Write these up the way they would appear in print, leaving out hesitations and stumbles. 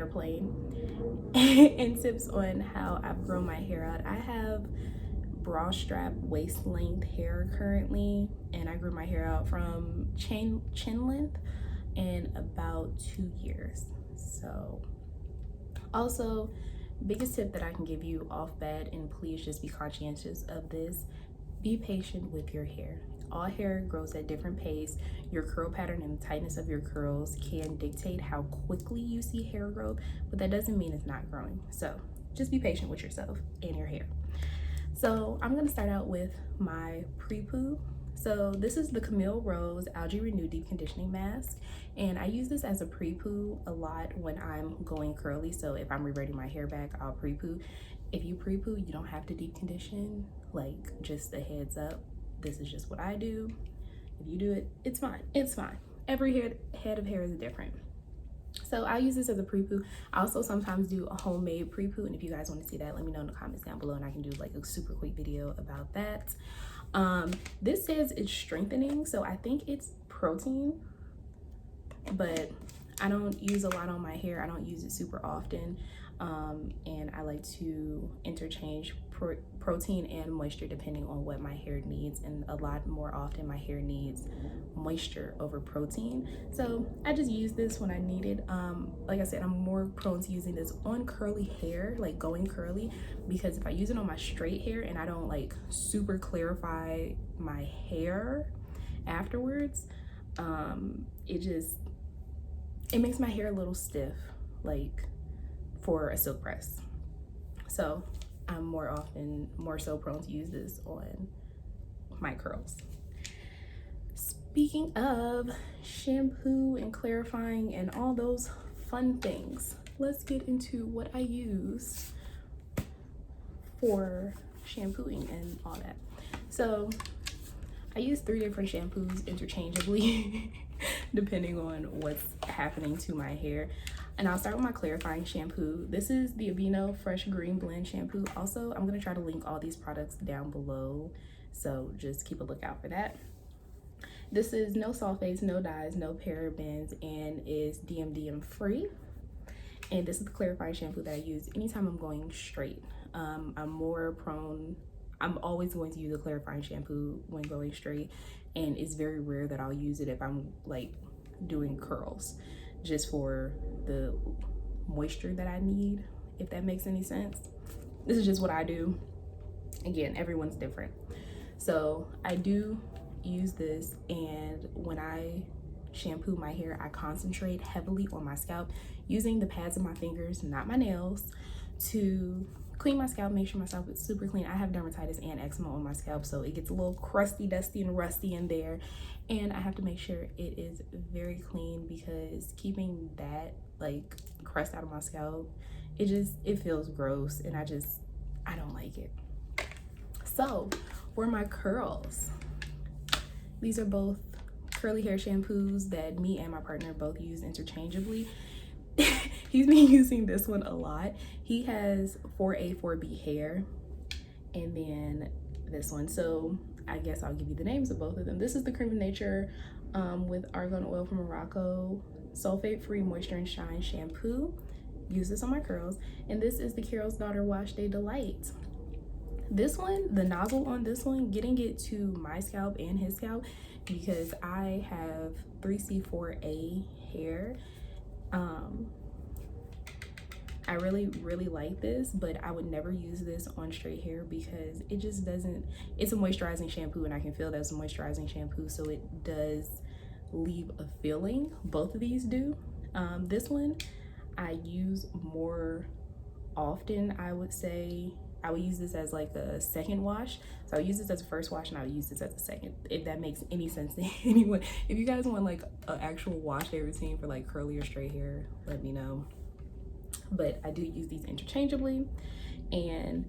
airplane and tips on how I've grown my hair out. I have bra strap waist length hair currently, and I grew my hair out from chin length in about 2 years. So also, biggest tip that I can give you off bat, and please just be conscientious of this, be patient with your hair. All hair grows at different pace. Your curl pattern and the tightness of your curls can dictate how quickly you see hair growth, but that doesn't mean it's not growing. So just be patient with yourself and your hair. So I'm gonna start out with my Pre-poo. So this is the Camille Rose Algae Renew Deep Conditioning Mask, and I use this as a pre-poo a lot when I'm going curly. So if I'm reverting my hair back, I'll pre-poo. If you pre-poo, you don't have to deep condition, like just a heads up. This is just what I do. If you do it, it's fine, it's fine. Every head of hair is different. So I use this as a pre-poo. I also sometimes do a homemade pre-poo, and if you guys want to see that, let me know in the comments down below and I can do like a super quick video about that. This says it's strengthening, so I think it's protein, but I don't use a lot on my hair. I don't use it super often, and I like to interchange protein and moisture depending on what my hair needs, and a lot more often my hair needs moisture over protein. So I just use this when I need it. Like I said, I'm more prone to using this on curly hair, like going curly, because if I use it on my straight hair and I don't like super clarify my hair afterwards, it makes my hair a little stiff, like for a silk press. So I'm more so prone to use this on my curls. Speaking of shampoo and clarifying and all those fun things, let's get into what I use for shampooing and all that. So I use 3 different shampoos interchangeably depending on what's happening to my hair. And I'll start with my clarifying shampoo. This is the Aveeno Fresh Green Blend shampoo. Also, I'm gonna try to link all these products down below, so just keep a lookout for that. This is no sulfates, no dyes, no parabens, and is DMDM free. And this is the clarifying shampoo that I use anytime I'm going straight. I'm always going to use a clarifying shampoo when going straight, and it's very rare that I'll use it if I'm like doing curls, just for the moisture that I need, if that makes any sense. This is just what I do. Again, everyone's different. So I do use this, and when I shampoo my hair, I concentrate heavily on my scalp, using the pads of my fingers, not my nails, to clean my scalp, make sure my scalp is super clean. I have dermatitis and eczema on my scalp, so it gets a little crusty, dusty, and rusty in there, and I have to make sure it is very clean, because keeping that like crust out of my scalp, it feels gross, and I don't like it. So for my curls, these are both curly hair shampoos that me and my partner both use interchangeably. He's been using this one a lot. He has 4A, 4B hair, and then this one. So I guess I'll give you the names of both of them. This is the Cream of Nature with argan oil from Morocco, sulfate-free moisture and shine shampoo. Use this on my curls. And this is the Carol's Daughter Wash Day Delight. This one, the nozzle on this one, getting it to my scalp and his scalp, because I have 3C4A hair. I really like this, but I would never use this on straight hair because it just doesn't, it's a moisturizing shampoo, and I can feel that's a moisturizing shampoo, so it does leave a feeling. Both of these do. This one I use more often. I would say I would use this as like a second wash. So I would use this as a first wash, and I would use this as a second, if that makes any sense to anyone. If you guys want like an actual wash day routine for like curly or straight hair, let me know. But I do use these interchangeably, and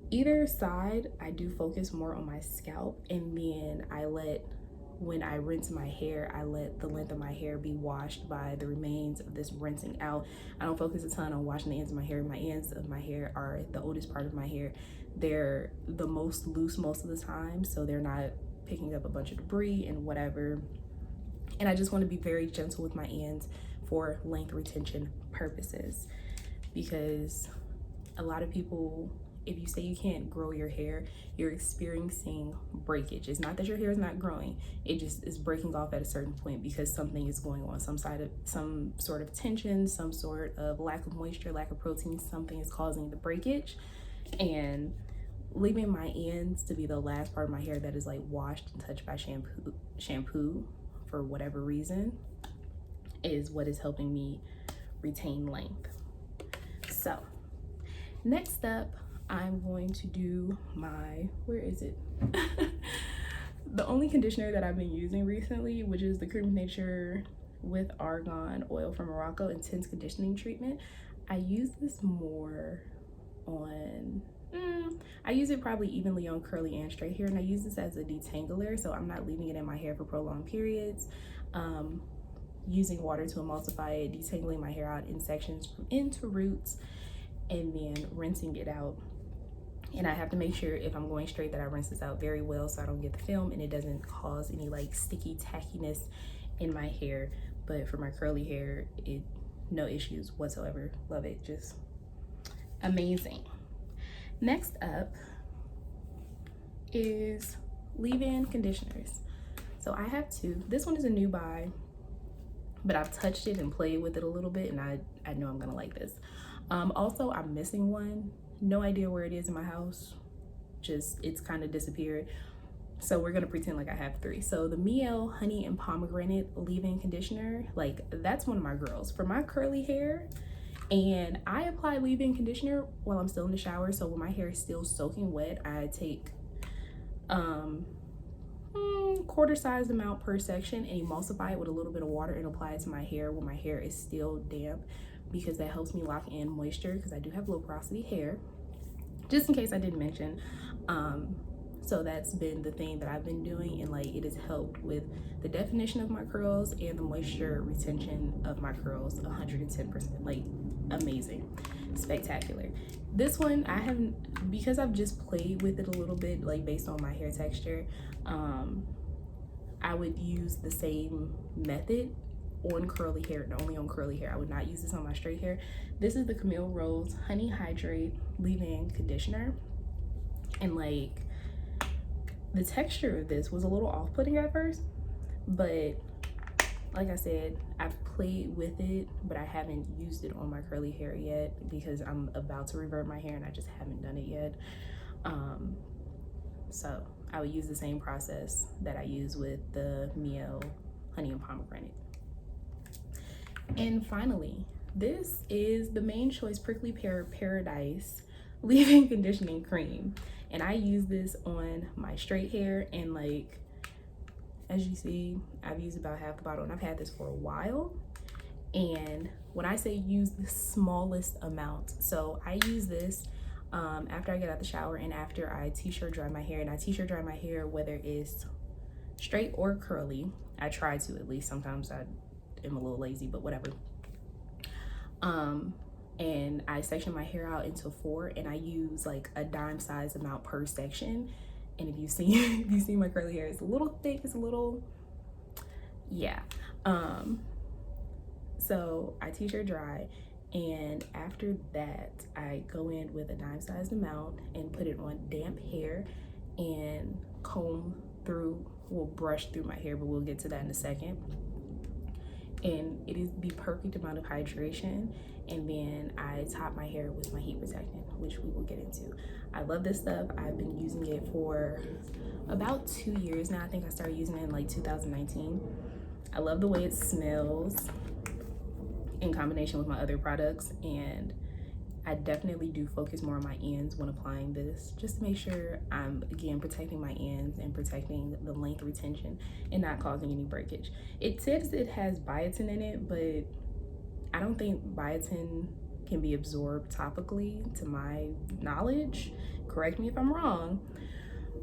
either side I do focus more on my scalp, and then when I rinse my hair, I let the length of my hair be washed by the remains of this rinsing out. I don't focus a ton on washing the ends of my hair. My ends of my hair are the oldest part of my hair. They're the most loose most of the time, so they're not picking up a bunch of debris and whatever. And I just want to be very gentle with my ends for length retention purposes, because a lot of people, if you say you can't grow your hair, you're experiencing breakage. It's not that your hair is not growing, it just is breaking off at a certain point because something is going on, some sort of tension, some sort of lack of moisture, lack of protein, something is causing the breakage. And leaving my ends to be the last part of my hair that is like washed and touched by shampoo for whatever reason is what is helping me retain length. So next up, I'm going to do my, where is it? The only conditioner that I've been using recently, which is the Cream of Nature with Argan Oil from Morocco Intense Conditioning Treatment. I use this more on, I use it probably evenly on curly and straight hair, and I use this as a detangler, so I'm not leaving it in my hair for prolonged periods. Using water to emulsify it, detangling my hair out in sections from end to roots, and then rinsing it out. And I have to make sure if I'm going straight that I rinse this out very well so I don't get the film and it doesn't cause any like sticky tackiness in my hair. But for my curly hair, no issues whatsoever. Love it, just amazing. Next up is leave-in conditioners. So I have two. This one is a new buy, but I've touched it and played with it a little bit, and I know I'm gonna like this. Also, I'm missing one. No idea where it is in my house. Just, it's kind of disappeared. So we're gonna pretend like I have three. So the Miel Honey and Pomegranate leave-in conditioner, like that's one of my girls. For my curly hair, and I apply leave-in conditioner while I'm still in the shower. So when my hair is still soaking wet, I take quarter-sized amount per section and emulsify it with a little bit of water and apply it to my hair when my hair is still damp, because that helps me lock in moisture, because I do have low porosity hair, just in case I didn't mention. So that's been the thing that I've been doing, and like it has helped with the definition of my curls and the moisture retention of my curls 110%. Like amazing, spectacular. This one I haven't, because I've just played with it a little bit, like based on my hair texture. I would use the same method on curly hair, and only on curly hair. I would not use this on my straight hair. This is the Camille Rose Honey Hydrate leave-in conditioner, and like the texture of this was a little off-putting at first, but like I said, I've played with it, but I haven't used it on my curly hair yet because I'm about to revert my hair and I just haven't done it yet. So I would use the same process that I use with the Miel Honey and Pomegranate. And finally, this is the Main Choice Prickly Pear Paradise leave-in conditioning cream, and I use this on my straight hair, and like as you see, I've used about half the bottle and I've had this for a while. And when I say use the smallest amount, so I use this after I get out the shower and after I t-shirt dry my hair, and I t-shirt dry my hair whether it's straight or curly. I try to, at least. Sometimes I am a little lazy, but whatever. And I section my hair out into 4, and I use like a dime size amount per section. And if you see my curly hair, it's a little thick, it's a little, yeah. So I t-shirt dry, and after that I go in with a dime sized amount and put it on damp hair and comb through, we'll brush through my hair, but we'll get to that in a second. And it is the perfect amount of hydration. And then I top my hair with my heat protectant, which we will get into. I love this stuff. I've been using it for about 2 years now. I think I started using it in like 2019. I love the way it smells in combination with my other products, and I definitely do focus more on my ends when applying this, just to make sure I'm, again, protecting my ends and protecting the length retention and not causing any breakage. It says it has biotin in it, but I don't think biotin can be absorbed topically, to my knowledge. Correct me if I'm wrong,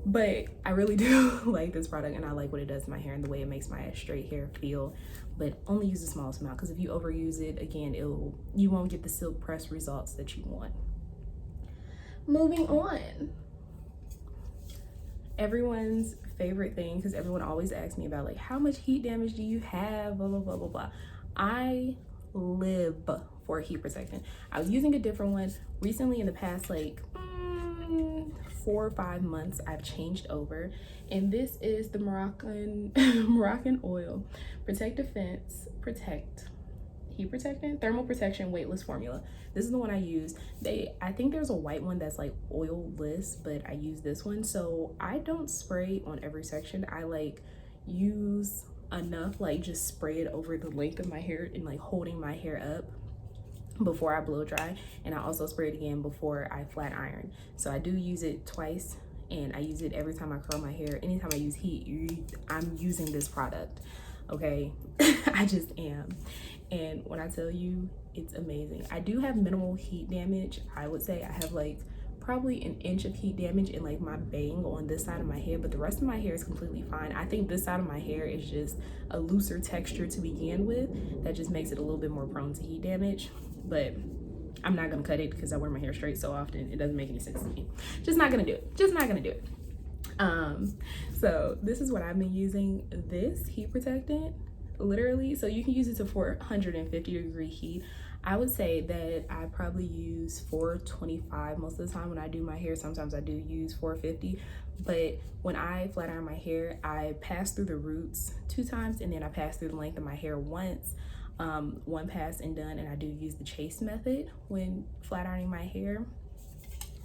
but I really do like this product, and I like what it does to my hair and the way it makes my straight hair feel. But only use the smallest amount, because if you overuse it, again, you won't get the silk press results that you want. Moving on, everyone's favorite thing, because everyone always asks me about like how much heat damage do you have, blah blah blah blah blah. I live for a heat protectant. I was using a different one recently in the past like 4 or 5 months. I've changed over, and this is the Moroccan Moroccan oil protect defense protect heat protectant thermal protection weightless formula. This is the one I use. I think there's a white one that's like oilless, but I use this one. So I don't spray on every section. I like use enough, like just spray it over the length of my hair and like holding my hair up before I blow dry, and I also spray it again before I flat iron. So I do use it twice, and I use it every time I curl my hair. Anytime I use heat, I'm using this product, okay? I just am. And when I tell you, it's amazing. I do have minimal heat damage. I would say I have like probably an inch of heat damage in like my bang on this side of my hair, but the rest of my hair is completely fine. I think this side of my hair is just a looser texture to begin with that just makes it a little bit more prone to heat damage, but I'm not gonna cut it because I wear my hair straight so often. It doesn't make any sense to me. Just not gonna do it. Just not gonna do it. So this is what I've been using, this heat protectant, literally. So you can use it to 450-degree heat. I would say that I probably use 425 most of the time when I do my hair. Sometimes I do use 450, but when I flat iron my hair, I pass through the roots 2 times, and then I pass through the length of my hair once. One pass and done, and I do use the chase method when flat ironing my hair,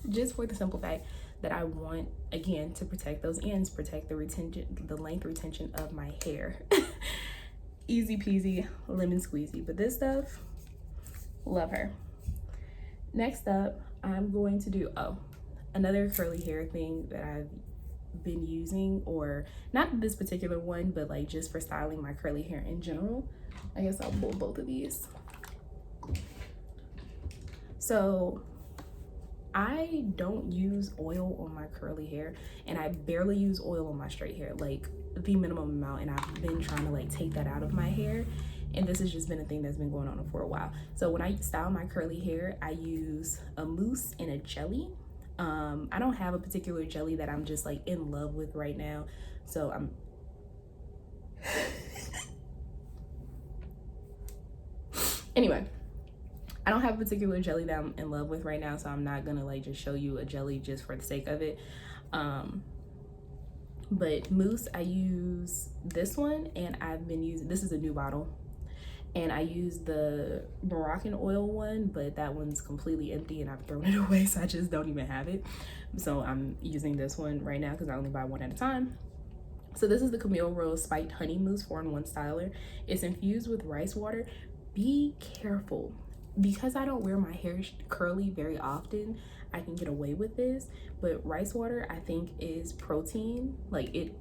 just for the simple fact that I want, again, to protect those ends, protect the retention, the length retention of my hair. Easy peasy, lemon squeezy. But this stuff, love her. Next up, I'm going to do, another curly hair thing that I've been using, or not this particular one, but like just for styling my curly hair in general. I guess I'll pull both of these. So I don't use oil on my curly hair, and I barely use oil on my straight hair, like the minimum amount, and I've been trying to like take that out of my hair, and this has just been a thing that's been going on for a while. So when I style my curly hair, I use a mousse and a jelly. I don't have a particular jelly that I'm just like in love with right now, so I'm anyway, I don't have a particular jelly that I'm in love with right now, so I'm not gonna like just show you a jelly just for the sake of it. But mousse, I use this one, and I've been using, this is a new bottle, and I use the Moroccan oil one, but that one's completely empty and I've thrown it away, so I just don't even have it. So I'm using this one right now because I only buy one at a time. So this is the Camille Rose Spiked Honey Mousse 4-in-1 Styler. It's infused with rice water. Be careful, because I don't wear my hair curly very often, I can get away with this, but rice water I think is protein, like it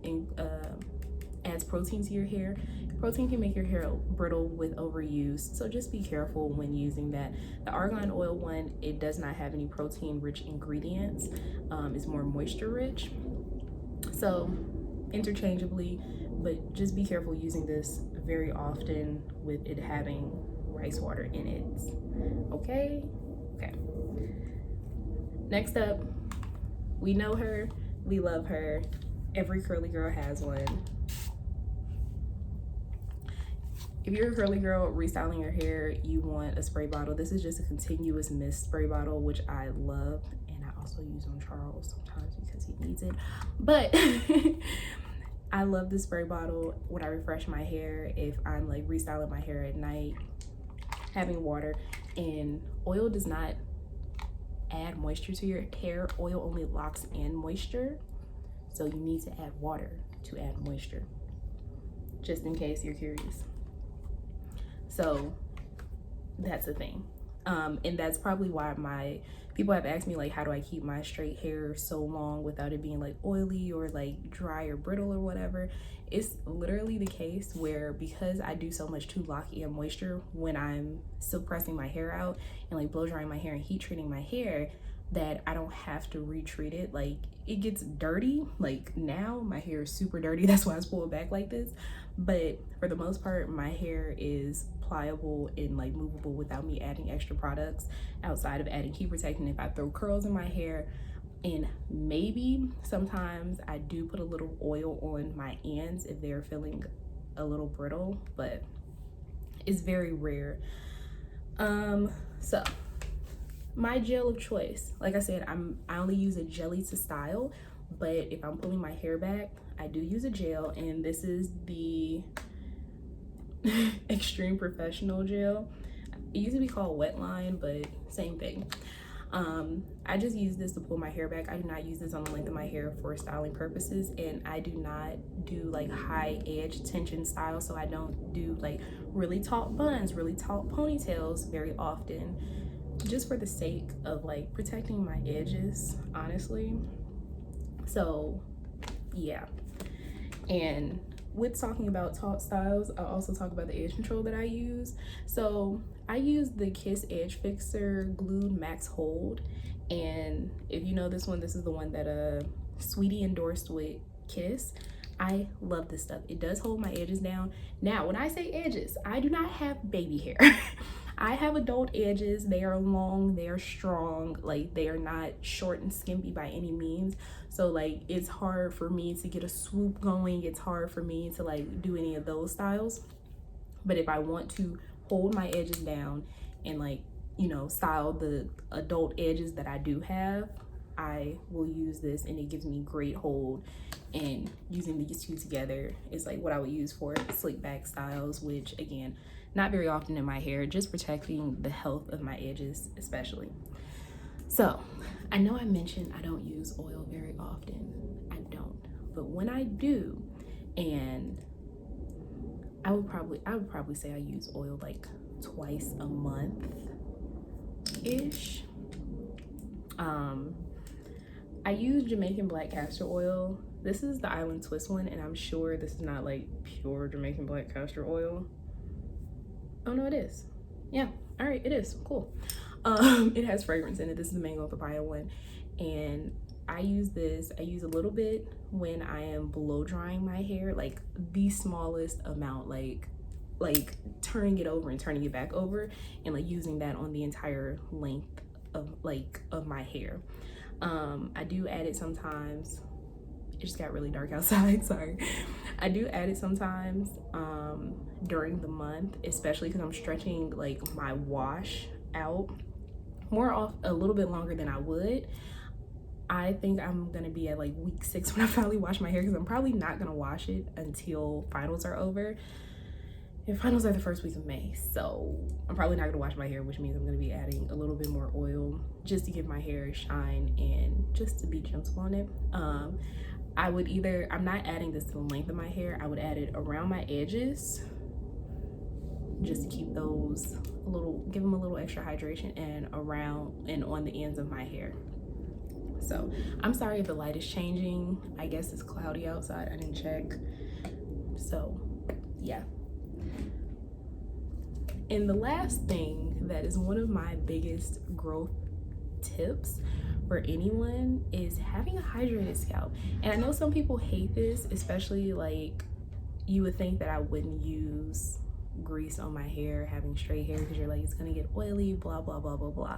adds protein to your hair. Protein can make your hair brittle with overuse, so just be careful when using that. The argan oil one, it does not have any protein rich ingredients. It's more moisture rich, so interchangeably, but just be careful using this very often with it having rice water in it. Okay. Next up, we know her, we love her. Every curly girl has one. If you're a curly girl restyling your hair, you want a spray bottle. This is just a continuous mist spray bottle, which I love, and I also use on Charles sometimes because he needs it. But I love this spray bottle when I refresh my hair, if I'm like restyling my hair at night, having water. And oil does not add moisture to your hair. Oil only locks in moisture, so you need to add water to add moisture, just in case you're curious. So that's the thing. And that's probably why people have asked me like, how do I keep my straight hair so long without it being like oily or like dry or brittle or whatever. It's literally the case where, because I do so much to lock in moisture when I'm still pressing my hair out and like blow drying my hair and heat treating my hair, that I don't have to retreat it. Like, it gets dirty. Like, now my hair is super dirty, that's why I pull it back like this, but for the most part my hair is pliable and like movable without me adding extra products outside of adding heat protectant if I throw curls in my hair. And maybe sometimes I do put a little oil on my ends if they're feeling a little brittle, but it's very rare. So my gel of choice, like I said, I only use a jelly to style, but if I'm pulling my hair back, I do use a gel, and this is the Extreme Professional gel. It used to be called Wetline, but same thing. I just use this to pull my hair back. I do not use this on the length of my hair for styling purposes, and I do not do like high edge tension style, so I don't do like really taut buns, really taut ponytails very often, just for the sake of like protecting my edges, honestly. So yeah. And with talking about taut styles, I'll also talk about the edge control that I use. So I use the Kiss Edge Fixer Glued Max Hold, and if you know this one, this is the one that Sweetie endorsed with Kiss. I love this stuff. It does hold my edges down. Now, when I say edges, I do not have baby hair. I have adult edges. They are long, they are strong, like they are not short and skimpy by any means. So like it's hard for me to get a swoop going. It's hard for me to like do any of those styles. But if I want to hold my edges down and like, you know, style the adult edges that I do have, I will use this, and it gives me great hold. And using these two together is like what I would use for slick back styles, which again, not very often in my hair, just protecting the health of my edges especially. So I know I mentioned I don't use oil very often. I don't, but when I do, and I would probably say I use oil like twice a month ish. I use Jamaican black castor oil. This is the Island Twist one, and I'm sure this is not like pure Jamaican black castor oil. Oh no, it is. Yeah, all right, it is, cool. It has fragrance in it. This is the mango papaya one, and I use this. I use a little bit when I am blow drying my hair, like the smallest amount, like turning it over and turning it back over, and like using that on the entire length of my hair. I do add it sometimes. It just got really dark outside, sorry. I do add it sometimes during the month, especially because I'm stretching like my wash out more off a little bit longer than I would. I think I'm gonna be at like week 6 when I finally wash my hair, because I'm probably not gonna wash it until finals are over. And finals are the first week of May, so I'm probably not gonna wash my hair, which means I'm gonna be adding a little bit more oil just to give my hair a shine and just to be gentle on it. I would either, I'm not adding this to the length of my hair, I would add it around my edges just to keep those a little, give them a little extra hydration, and around and on the ends of my hair. So I'm sorry if the light is changing. I guess it's cloudy outside, I didn't check. So yeah. And the last thing that is one of my biggest growth tips for anyone is having a hydrated scalp. And I know some people hate this, especially like you would think that I wouldn't use grease on my hair, having straight hair, because you're like, it's gonna get oily, blah, blah, blah, blah, blah.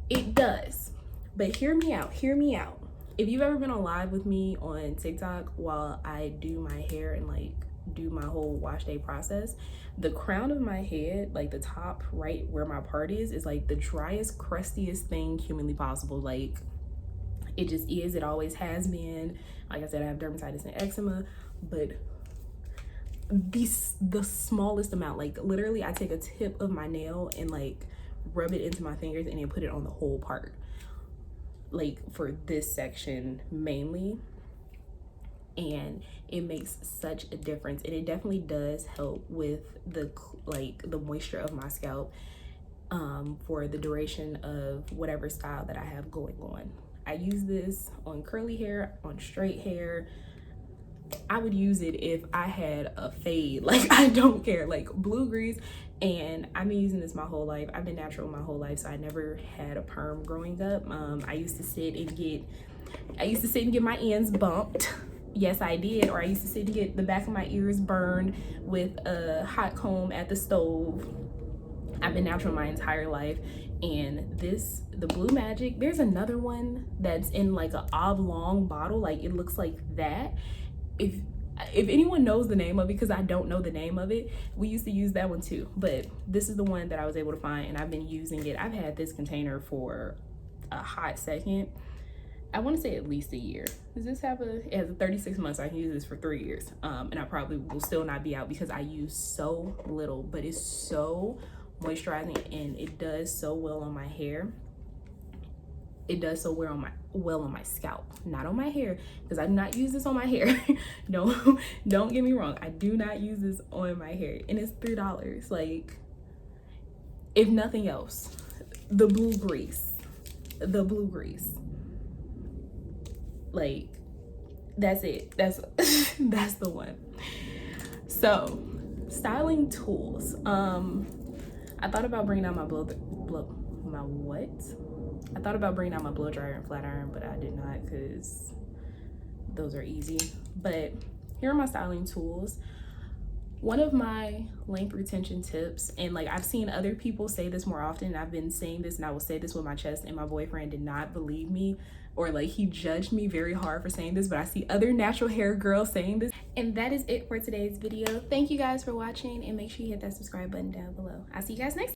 It does, but hear me out, hear me out. If you've ever been on live with me on TikTok while I do my hair and like do my whole wash day process, the crown of my head, like the top right where my part is like the driest, crustiest thing humanly possible. Like it just is, it always has been. Like I said, I have dermatitis and eczema, but the smallest amount, like literally I take a tip of my nail and like rub it into my fingers and then put it on the whole part, like for this section mainly, and it makes such a difference. And it definitely does help with the moisture of my scalp for the duration of whatever style that I have going on. I use this on curly hair, on straight hair. I would use it if I had a fade, like I don't care, like blue grease. And I've been using this my whole life. I've been natural my whole life, so I never had a perm growing up. I used to sit and get my ends bumped. Yes, I did. Or I used to sit and get the back of my ears burned with a hot comb at the stove. I've been natural my entire life. And the Blue Magic, there's another one that's in like an oblong bottle, like it looks like that. If if anyone knows the name of it, because I don't know the name of it, we used to use that one too, but this is the one that I was able to find, and I've been using it. I've had this container for a hot second. I want to say at least a year. Does this have it has a 36 months, so I can use this for 3 years. And I probably will still not be out because I use so little, but it's so moisturizing and it does so well on my hair. It does so well on my scalp, not on my hair, because I do not use this on my hair. Don't get me wrong, I do not use this on my hair, and it's $3. Like, if nothing else, the blue grease, like, that's it. That's that's the one. So, styling tools. I thought about bringing out my I thought about bringing out my blow dryer and flat iron, but I did not because those are easy. But here are my styling tools. One of my length retention tips, and like I've seen other people say this more often, I've been saying this and I will say this with my chest, and my boyfriend did not believe me, or like he judged me very hard for saying this, but I see other natural hair girls saying this. And that is it for today's video. Thank you guys for watching, and make sure you hit that subscribe button down below. I'll see you guys next time.